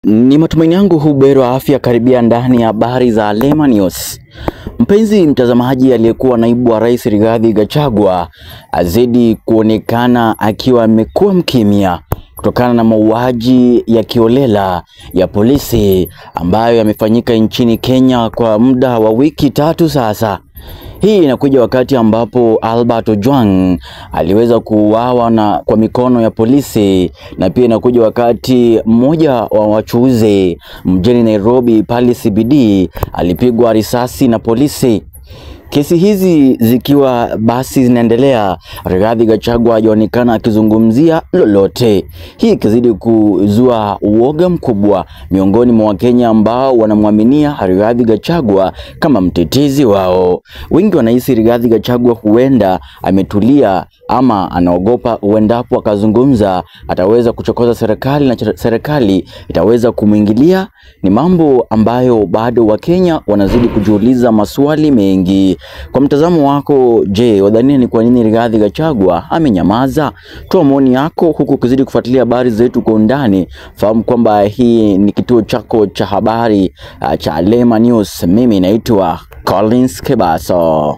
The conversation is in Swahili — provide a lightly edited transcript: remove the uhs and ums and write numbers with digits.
Ni matumaini yangu huberi wa afya karibia ndani ya habari za Lema News. Mpenzi mtazamaji, aliyekuwa naibu wa rais Rigathi Gachagua azidi kuonekana akiwa amekuwa mkimya kutokana na mauaji ya kiolela ya polisi ambayo yamefanyika nchini Kenya kwa muda wa wiki 3 sasa. Hii inakuja wakati ambapo Albert Ojwang aliweza kuuawa kwa mikono ya polisi, na pia inakuja wakati mmoja wa wachuuzi mjini Nairobi pale CBD alipigwa risasi na polisi. Kesi hizi zikiwa basi zinaendelea, Rigathi Gachagua hajaonekana akizungumzia lolote. Hii ikizidi kuzua uoga mkubwa miongoni mwa Wakenya ambao wanamwaminia Rigathi Gachagua kama mtetezi wao. Wengi wanahisi Rigathi Gachagua huenda ametulia ama anaogopa huendapo akazungumza ataweza kuchokoza serikali na serikali itaweza kumwingilia. Ni mambo ambayo bado Wakenya wanazidi kujiuliza maswali mengi. Kwa mtazamo wako, je, wadhania ni kwa nini Rigathi Gachagua amenyamaza? Toa maoni yako huku ukizidi kufuatilia habari zetu kwa undani. Fahamu kwamba hii ni kituo chako cha habari cha Lema News. Mimi naitwa Collins Kebaso.